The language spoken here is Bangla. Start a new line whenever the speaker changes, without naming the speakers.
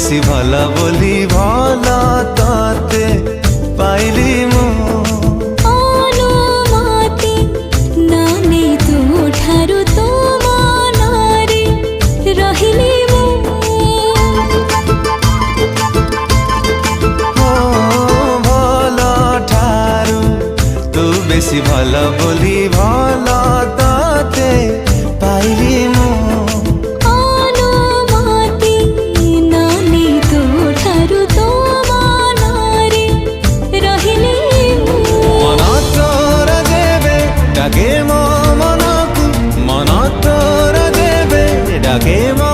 বেশি ভালা বলি ভালা তাতে পাইলি মু
অনুমতি নানে তু ଠାରୁ ତୋ ମନରେ ରହିଲି ମୁଁ
ভালা ঠারু তু বেশি ভালা বলি ভালা তাতে পাইলি মু
অনুমতি নানে ତୁ ଠାରୁ ତୋ ମନରେ ରହିଲି ମୁଁ
মন তোর দেবে ডাকে মো মনকু মন তোর দেবে ডাকে মো